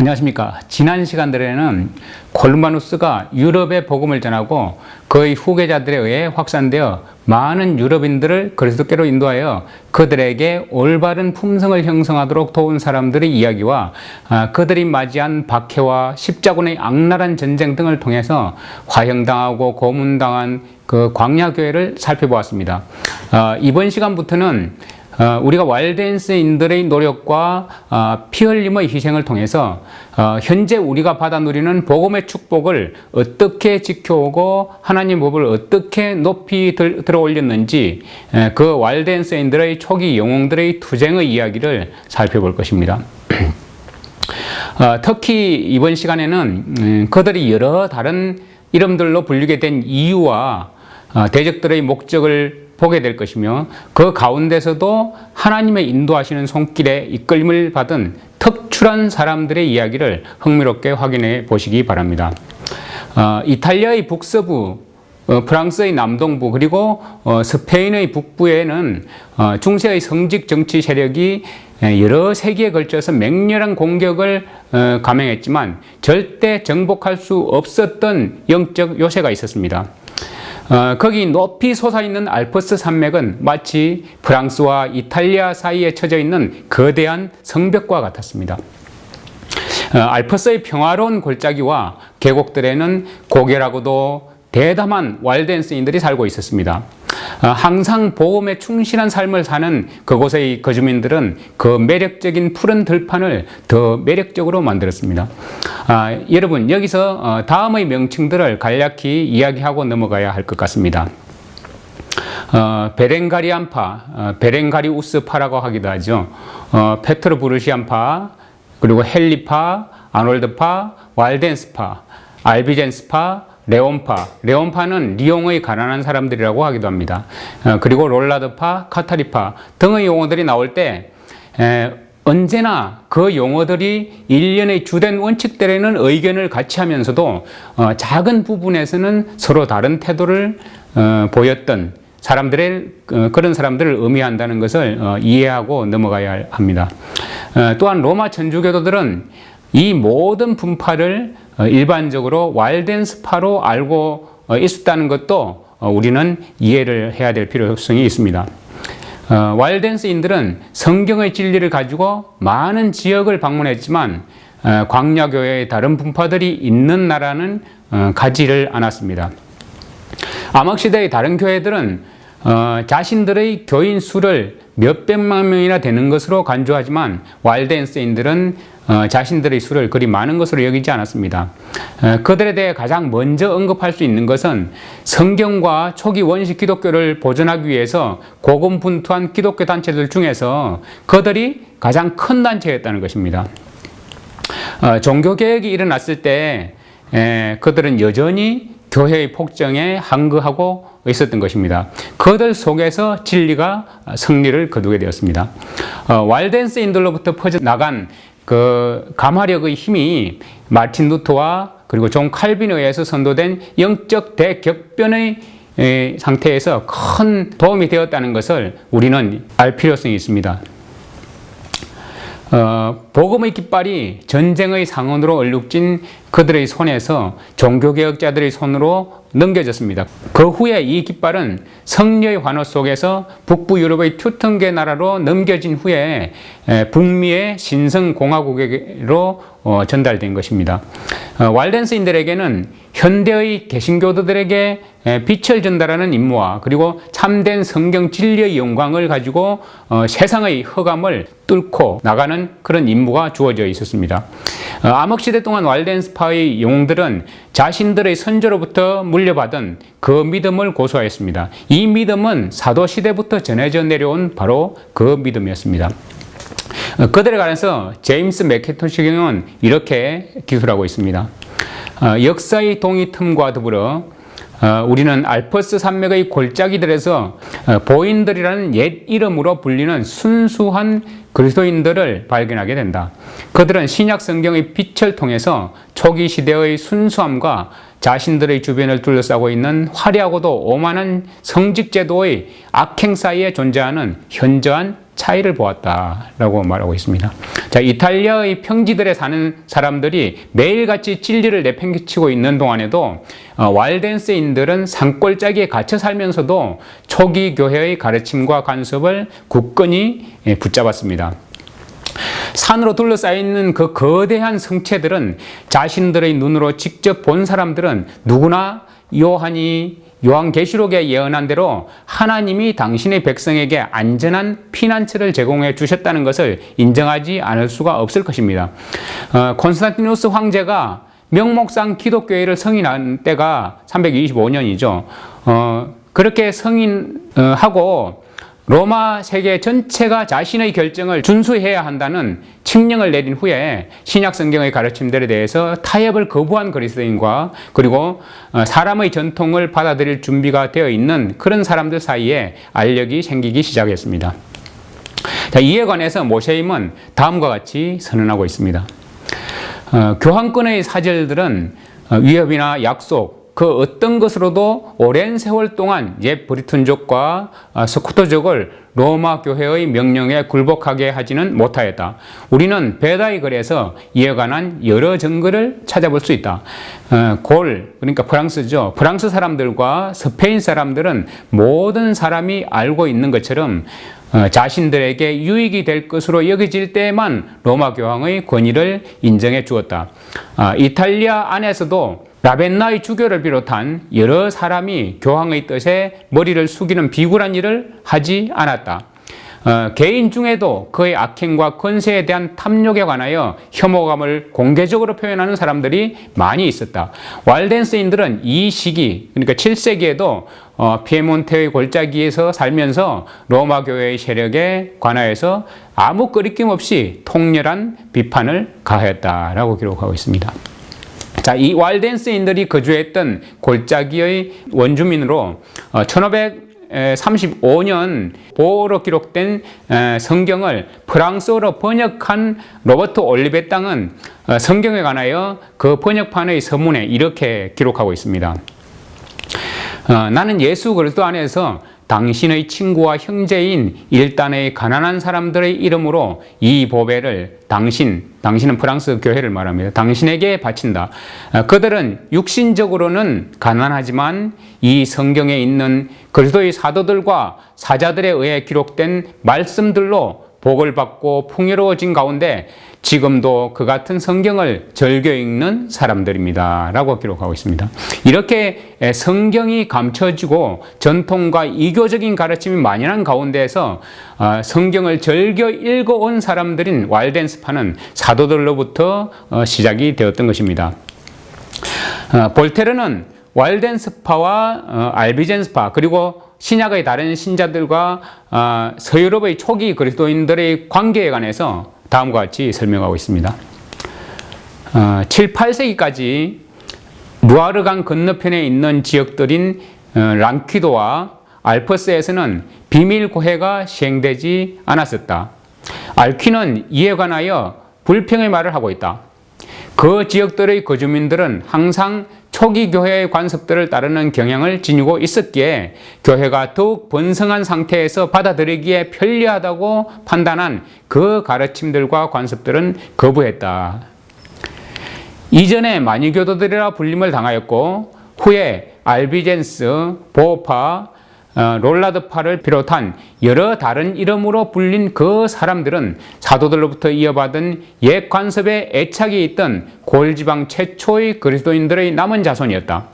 안녕하십니까. 지난 시간들에는 콜룸바누스가 유럽의 복음을 전하고 그의 후계자들에 의해 확산되어 많은 유럽인들을 그리스도께로 인도하여 그들에게 올바른 품성을 형성하도록 도운 사람들의 이야기와 그들이 맞이한 박해와 십자군의 악랄한 전쟁 등을 통해서 화형당하고 고문당한 그 광야교회를 살펴보았습니다. 이번 시간부터는 우리가 왈덴스인들의 노력과 피 흘림의 희생을 통해서 현재 우리가 받아 누리는 복음의 축복을 어떻게 지켜오고 하나님 법을 어떻게 높이 들어 올렸는지 그 왈덴스인들의 초기 영웅들의 투쟁의 이야기를 살펴볼 것입니다. 특히 이번 시간에는 그들이 여러 다른 이름들로 불리게 된 이유와 대적들의 목적을 보게 될 것이며 그 가운데서도 하나님의 인도하시는 손길에 이끌림을 받은 특출한 사람들의 이야기를 흥미롭게 확인해 보시기 바랍니다. 이탈리아의 북서부, 프랑스의 남동부 그리고 스페인의 북부에는 중세의 성직 정치 세력이 여러 세기에 걸쳐서 맹렬한 공격을 감행했지만 절대 정복할 수 없었던 영적 요새가 있었습니다. 거기 높이 솟아있는 알프스 산맥은 마치 프랑스와 이탈리아 사이에 처져 있는 거대한 성벽과 같았습니다. 알프스의 평화로운 골짜기와 계곡들에는 고결하고도 대담한 왈덴스인들이 살고 있었습니다. 항상 복음에 충실한 삶을 사는 그곳의 거주민들은 그 매력적인 푸른 들판을 더 매력적으로 만들었습니다. 여러분, 여기서 다음의 명칭들을 간략히 이야기하고 넘어가야 할 것 같습니다. 베렌가리안파, 베렌가리우스파라고 하기도 하죠. 페트로부르시안파, 그리고 헨리파, 아놀드파, 왈덴스파, 알비젠스파, 레온파는 리옹의 가난한 사람들이라고 하기도 합니다. 그리고 롤라드파, 카타리파 등의 용어들이 나올 때 언제나 그 용어들이 일련의 주된 원칙들에는 의견을 같이 하면서도 작은 부분에서는 서로 다른 태도를 보였던 그런 사람들을 의미한다는 것을 이해하고 넘어가야 합니다. 또한 로마 천주교도들은 이 모든 분파를 일반적으로 왈덴스파로 알고 있었다는 것도 우리는 이해를 해야 될 필요성이 있습니다. 왈덴스인들은 성경의 진리를 가지고 많은 지역을 방문했지만 광야교회의 다른 분파들이 있는 나라는 가지를 않았습니다. 암흑시대의 다른 교회들은 자신들의 교인 수를 몇백만 명이나 되는 것으로 간주하지만 왈덴스인들은 자신들의 수를 그리 많은 것으로 여기지 않았습니다. 그들에 대해 가장 먼저 언급할 수 있는 것은 성경과 초기 원시 기독교를 보존하기 위해서 고군분투한 기독교 단체들 중에서 그들이 가장 큰 단체였다는 것입니다. 종교개혁이 일어났을 때 그들은 여전히 교회의 폭정에 항거하고 있었던 것입니다. 그들 속에서 진리가 승리를 거두게 되었습니다. 왈덴스인들로부터 퍼져나간 그 감화력의 힘이 마틴 루터와 그리고 존 칼빈에 의해서 선도된 영적 대격변의 상태에서 큰 도움이 되었다는 것을 우리는 알 필요성이 있습니다. 복음의 깃발이 전쟁의 상언으로 얼룩진 그들의 손에서 종교개혁자들의 손으로 넘겨졌습니다. 그 후에 이 깃발은 성리의 환호 속에서 북부 유럽의 튜턴계 나라로 넘겨진 후에 북미의 신성공화국으로 전달된 것입니다. 왈덴스인들에게는 현대의 개신교도들에게 빛을 전달하는 임무와 그리고 참된 성경 진리의 영광을 가지고 세상의 허감을 뚫고 나가는 그런 임무가 주어져 있었습니다. 암흑시대 동안 왈덴스파의 영웅들은 자신들의 선조로부터 물려받은 그 믿음을 고수하였습니다. 이 믿음은 사도시대부터 전해져 내려온 바로 그 믿음이었습니다. 그들에 관해서 제임스 맥킨토시 경은 이렇게 기술하고 있습니다. 역사의 동이 틈과 더불어 우리는 알프스 산맥의 골짜기들에서 보인들이라는 옛 이름으로 불리는 순수한 그리스도인들을 발견하게 된다. 그들은 신약 성경의 빛을 통해서 초기 시대의 순수함과 자신들의 주변을 둘러싸고 있는 화려하고도 오만한 성직제도의 악행 사이에 존재하는 현저한 차이를 보았다라고 말하고 있습니다. 자, 이탈리아의 평지들에 사는 사람들이 매일같이 진리를 내팽개치고 있는 동안에도 walden세인들은 산골짜기에 갇혀 살면서도 초기 교회의 가르침과 관습을 굳건히 붙잡았습니다. 산으로 둘러싸여 있는 그 거대한 성체들은 자신들의 눈으로 직접 본 사람들은 누구나 요한계시록에 예언한 대로 하나님이 당신의 백성에게 안전한 피난처를 제공해 주셨다는 것을 인정하지 않을 수가 없을 것입니다. 콘스탄티누스 황제가 명목상 기독교회를 승인한 때가 325년이죠. 그렇게 승인하고 로마 세계 전체가 자신의 결정을 준수해야 한다는 칙령을 내린 후에 신약 성경의 가르침들에 대해서 타협을 거부한 그리스도인과 그리고 사람의 전통을 받아들일 준비가 되어 있는 그런 사람들 사이에 알력이 생기기 시작했습니다. 자, 이에 관해서 모세임은 다음과 같이 선언하고 있습니다. 교황권의 사절들은 위협이나 약속, 그 어떤 것으로도 오랜 세월 동안 옛 브리튼족과 스코트족을 로마 교회의 명령에 굴복하게 하지는 못하였다. 우리는 베다의 글에서 이에 관한 여러 증거를 찾아볼 수 있다. 그러니까 프랑스죠. 프랑스 사람들과 스페인 사람들은 모든 사람이 알고 있는 것처럼 자신들에게 유익이 될 것으로 여겨질 때에만 로마 교황의 권위를 인정해 주었다. 이탈리아 안에서도 라벤나의 주교를 비롯한 여러 사람이 교황의 뜻에 머리를 숙이는 비굴한 일을 하지 않았다. 개인 중에도 그의 악행과 권세에 대한 탐욕에 관하여 혐오감을 공개적으로 표현하는 사람들이 많이 있었다. walden세인들은 이 시기, 그러니까 7세기에도 피에몬테의 골짜기에서 살면서 로마 교회의 세력에 관하여서 아무 거리낌 없이 통렬한 비판을 가하였다라고 기록하고 있습니다. 자, 이 walden세인들이 거주했던 골짜기의 원주민으로 1535년 보어로 기록된 성경을 프랑스어로 번역한 로버트 올리베 땅은 성경에 관하여 그 번역판의 서문에 이렇게 기록하고 있습니다. 나는 예수 그리스도 안에서 당신의 친구와 형제인 일단의 가난한 사람들의 이름으로 이 보배를 당신은 프랑스 교회를 말합니다. 당신에게 바친다. 그들은 육신적으로는 가난하지만 이 성경에 있는 그리스도의 사도들과 사자들에 의해 기록된 말씀들로 복을 받고 풍요로워진 가운데 지금도 그 같은 성경을 즐겨 읽는 사람들입니다. 라고 기록하고 있습니다. 이렇게 성경이 감춰지고 전통과 이교적인 가르침이 만연한 가운데에서 성경을 즐겨 읽어온 사람들인 walden스파는 사도들로부터 시작이 되었던 것입니다. 볼테르는 walden스파와 알비젠스파 그리고 신약의 다른 신자들과 서유럽의 초기 그리스도인들의 관계에 관해서 다음과 같이 설명하고 있습니다. 7, 8세기까지 루아르강 건너편에 있는 지역들인 랑퀴도와 알프스에서는 비밀 고해가 시행되지 않았었다. 알퀴는 이에 관하여 불평의 말을 하고 있다. 그 지역들의 거주민들은 항상 초기 교회의 관습들을 따르는 경향을 지니고 있었기에 교회가 더욱 번성한 상태에서 받아들이기에 편리하다고 판단한 그 가르침들과 관습들은 거부했다. 이전에 마니교도들이라 불림을 당하였고 후에 알비젠스, 보파, 롤라드파를 비롯한 여러 다른 이름으로 불린 그 사람들은 사도들로부터 이어받은 옛 관습에 애착이 있던 골지방 최초의 그리스도인들의 남은 자손이었다.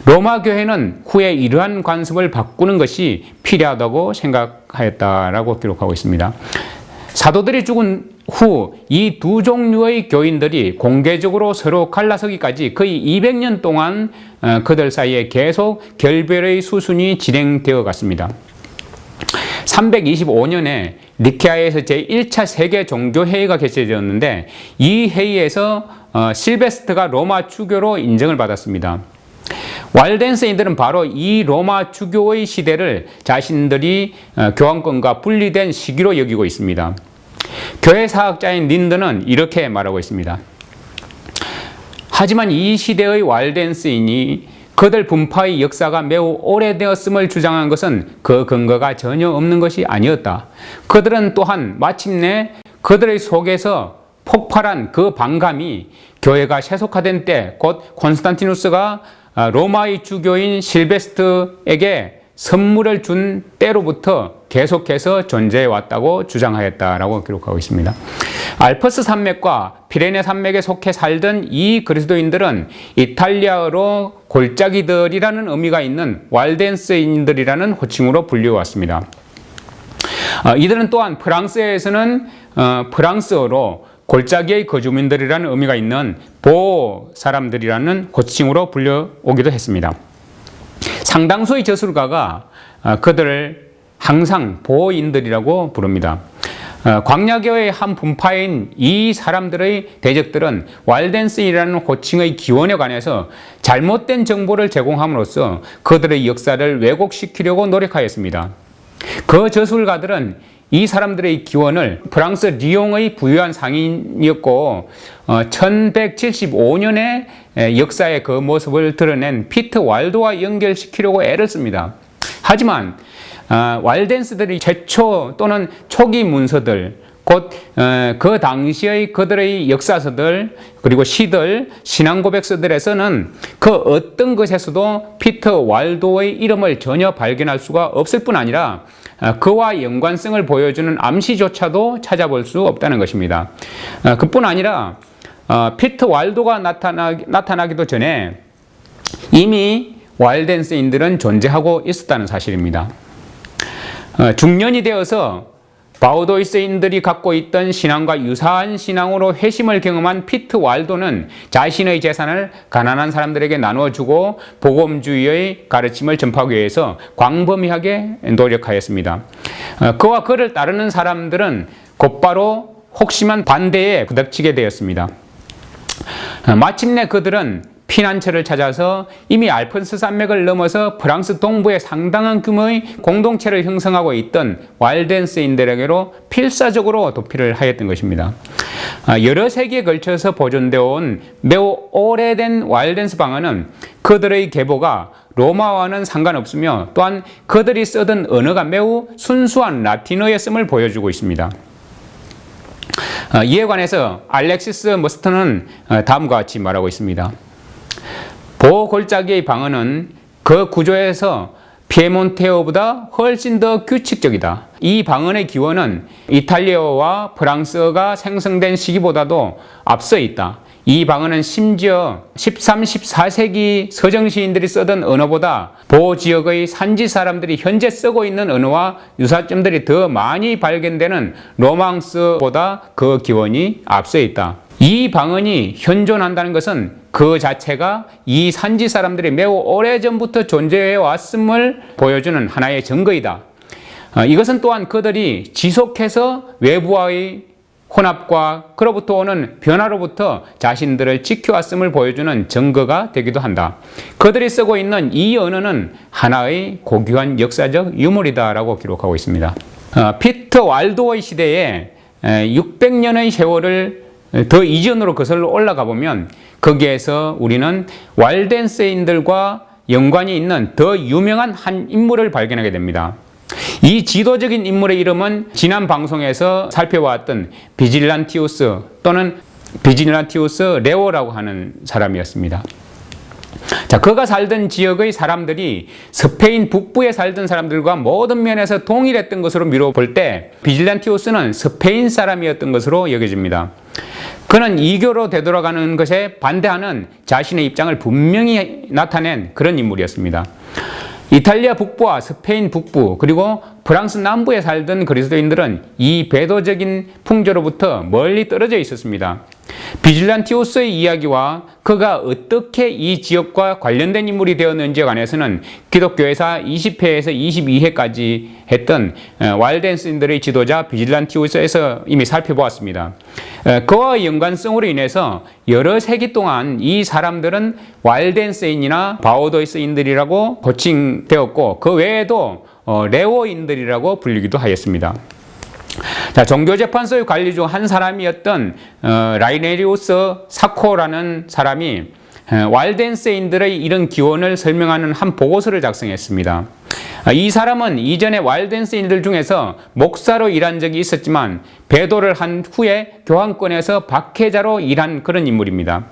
로마 교회는 후에 이러한 관습을 바꾸는 것이 필요하다고 생각하였다라고 기록하고 있습니다. 사도들이 죽은 후 이 두 종류의 교인들이 공개적으로 서로 갈라서기까지 거의 200년 동안 그들 사이에 계속 결별의 수순이 진행되어 갔습니다. 325년에 니케아에서 제1차 세계 종교회의가 개최되었는데 이 회의에서 실베스트가 로마 주교로 인정을 받았습니다. walden세인들은 바로 이 로마 주교의 시대를 자신들이 교황권과 분리된 시기로 여기고 있습니다. 교회 사학자인 린드는 이렇게 말하고 있습니다. 하지만 이 시대의 walden세인이 그들 분파의 역사가 매우 오래되었음을 주장한 것은 그 근거가 전혀 없는 것이 아니었다. 그들은 또한 마침내 그들의 속에서 폭발한 그 반감이 교회가 세속화된 때, 곧 콘스탄티누스가 로마의 주교인 실베스트에게 선물을 준 때로부터 계속해서 존재해 왔다고 주장하였다라고 기록하고 있습니다. 알프스 산맥과 피레네 산맥에 속해 살던 이 그리스도인들은 이탈리아어로 골짜기들이라는 의미가 있는 왈덴스인들이라는 호칭으로 불리워왔습니다. 이들은 또한 프랑스에서는 프랑스어로 골짜기의 거주민들이라는 의미가 있는 보 사람들이라는 호칭으로 불려오기도 했습니다. 상당수의 저술가가 그들을 항상 보인들이라고 부릅니다. 광야교회의 한 분파인 이 사람들의 대적들은 왈덴스인이라는 호칭의 기원에 관해서 잘못된 정보를 제공함으로써 그들의 역사를 왜곡시키려고 노력하였습니다. 그 저술가들은 이 사람들의 기원을 프랑스 리옹의 부유한 상인이었고 1175년에 역사의 그 모습을 드러낸 피터 왈도와 연결시키려고 애를 씁니다. 하지만 왈덴스들이 최초 또는 초기 문서들, 곧 그 당시의 그들의 역사서들, 그리고 시들, 신앙고백서들에서는 그 어떤 것에서도 피터 왈도의 이름을 전혀 발견할 수가 없을 뿐 아니라 그와 연관성을 보여주는 암시조차도 찾아볼 수 없다는 것입니다. 그뿐 아니라 피터 왈도가 나타나기도 전에 이미 왈덴스인들은 존재하고 있었다는 사실입니다. 중년이 되어서 바우도이스인들이 갖고 있던 신앙과 유사한 신앙으로 회심을 경험한 피터 왈도는 자신의 재산을 가난한 사람들에게 나누어주고 복음주의의 가르침을 전파하기 위해서 광범위하게 노력하였습니다. 그와 그를 따르는 사람들은 곧바로 혹심한 반대에 부닥치게 되었습니다. 마침내 그들은 피난처를 찾아서 이미 알프스 산맥을 넘어서 프랑스 동부에 상당한 규모의 공동체를 형성하고 있던 왈덴스인들에게로 필사적으로 도피를 하였던 것입니다. 여러 세기에 걸쳐서 보존되어 온 매우 오래된 왈덴스 방언은 그들의 계보가 로마와는 상관없으며 또한 그들이 쓰던 언어가 매우 순수한 라틴어였음을 보여주고 있습니다. 이에 관해서 알렉시스 머스턴은 다음과 같이 말하고 있습니다. 보골짜기의 방언은 그 구조에서 피에몬테어보다 훨씬 더 규칙적이다. 이 방언의 기원은 이탈리아어와 프랑스어가 생성된 시기보다도 앞서 있다. 이 방언은 심지어 13, 14세기 서정시인들이 쓰던 언어보다 보지역의 산지 사람들이 현재 쓰고 있는 언어와 유사점들이 더 많이 발견되는 로망스보다 그 기원이 앞서 있다. 이 방언이 현존한다는 것은 그 자체가 이 산지 사람들이 매우 오래전부터 존재해 왔음을 보여주는 하나의 증거이다. 이것은 또한 그들이 지속해서 외부와의 혼합과 그로부터 오는 변화로부터 자신들을 지켜왔음을 보여주는 증거가 되기도 한다. 그들이 쓰고 있는 이 언어는 하나의 고귀한 역사적 유물이다라고 기록하고 있습니다. 피터 왈도의 시대에 600년의 세월을 더 이전으로 거슬러 올라가 보면 거기에서 우리는 왈덴스인들과 연관이 있는 더 유명한 한 인물을 발견하게 됩니다. 이 지도적인 인물의 이름은 지난 방송에서 살펴보았던 비질란티우스 또는 비질란티우스 레오라고 하는 사람이었습니다. 자, 그가 살던 지역의 사람들이 스페인 북부에 살던 사람들과 모든 면에서 동일했던 것으로 미뤄 볼 때 비질란티우스는 스페인 사람이었던 것으로 여겨집니다. 그는 이교로 되돌아가는 것에 반대하는 자신의 입장을 분명히 나타낸 그런 인물이었습니다. 이탈리아 북부와 스페인 북부 그리고 프랑스 남부에 살던 그리스도인들은 이 배도적인 풍조로부터 멀리 떨어져 있었습니다. 비질란티우스의 이야기와 그가 어떻게 이 지역과 관련된 인물이 되었는지에 관해서는 기독교회사 20회에서 22회까지 했던 왈덴스인들의 지도자 비질란티우스에서 이미 살펴보았습니다. 그와 연관성으로 인해서 여러 세기 동안 이 사람들은 왈덴스인이나 바오도이스인들이라고 호칭되었고 그 외에도 레오인들이라고 불리기도 하였습니다. 자, 종교재판소의 관리 중 한 사람이었던 라이네리우스 사코라는 사람이 왈덴세인들의 이런 기원을 설명하는 한 보고서를 작성했습니다. 이 사람은 이전에 왈덴세인들 중에서 목사로 일한 적이 있었지만 배도를 한 후에 교황권에서 박해자로 일한 그런 인물입니다.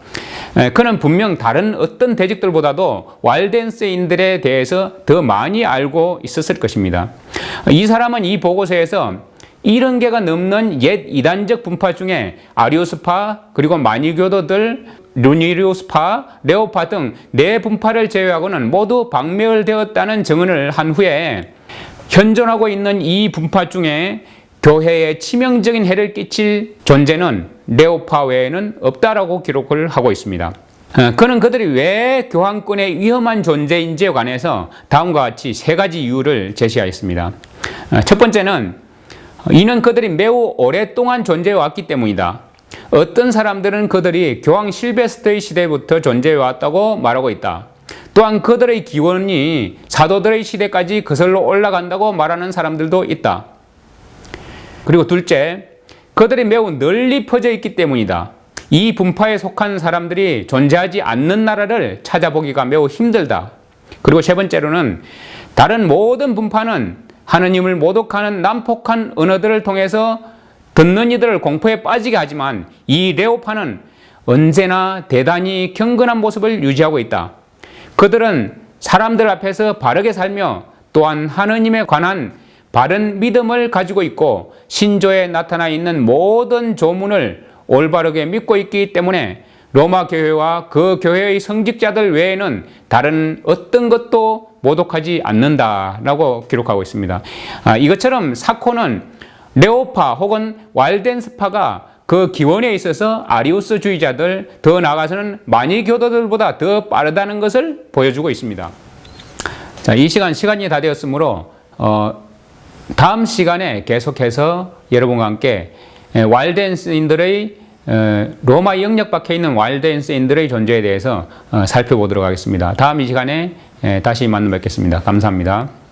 그는 분명 다른 어떤 대적들보다도 왈덴세인들에 대해서 더 많이 알고 있었을 것입니다. 이 사람은 이 보고서에서 70개가 넘는 옛 이단적 분파 중에 아리우스파, 그리고 마니교도들, 루니리우스파, 레오파 등 4분파를 제외하고는 모두 박멸되었다는 증언을 한 후에 현존하고 있는 이 분파 중에 교회에 치명적인 해를 끼칠 존재는 레오파 외에는 없다라고 기록을 하고 있습니다. 그는 그들이 왜 교황권의 위험한 존재인지에 관해서 다음과 같이 3가지 이유를 제시하였습니다. 첫 번째는 이는 그들이 매우 오랫동안 존재해 왔기 때문이다. 어떤 사람들은 그들이 교황 실베스터의 시대부터 존재해 왔다고 말하고 있다. 또한 그들의 기원이 사도들의 시대까지 거슬러 올라간다고 말하는 사람들도 있다. 그리고 둘째, 그들이 매우 널리 퍼져 있기 때문이다. 이 분파에 속한 사람들이 존재하지 않는 나라를 찾아보기가 매우 힘들다. 그리고 세 번째로는 다른 모든 분파는 하느님을 모독하는 난폭한 언어들을 통해서 듣는 이들을 공포에 빠지게 하지만 이 레오파는 언제나 대단히 경건한 모습을 유지하고 있다. 그들은 사람들 앞에서 바르게 살며 또한 하느님에 관한 바른 믿음을 가지고 있고 신조에 나타나 있는 모든 조문을 올바르게 믿고 있기 때문에 로마 교회와 그 교회의 성직자들 외에는 다른 어떤 것도 모독하지 않는다라고 기록하고 있습니다. 이것처럼 사코는 레오파 혹은 왈덴스파가 그 기원에 있어서 아리우스주의자들, 더 나아가서는 마니교도들보다 더 빠르다는 것을 보여주고 있습니다. 자, 이 시간이 다 되었으므로 다음 시간에 계속해서 여러분과 함께 왈덴스인들의 로마 영역 밖에 있는 왈덴스인들의 존재에 대해서 살펴보도록 하겠습니다. 다음 이 시간에 다시 만나 뵙겠습니다. 감사합니다.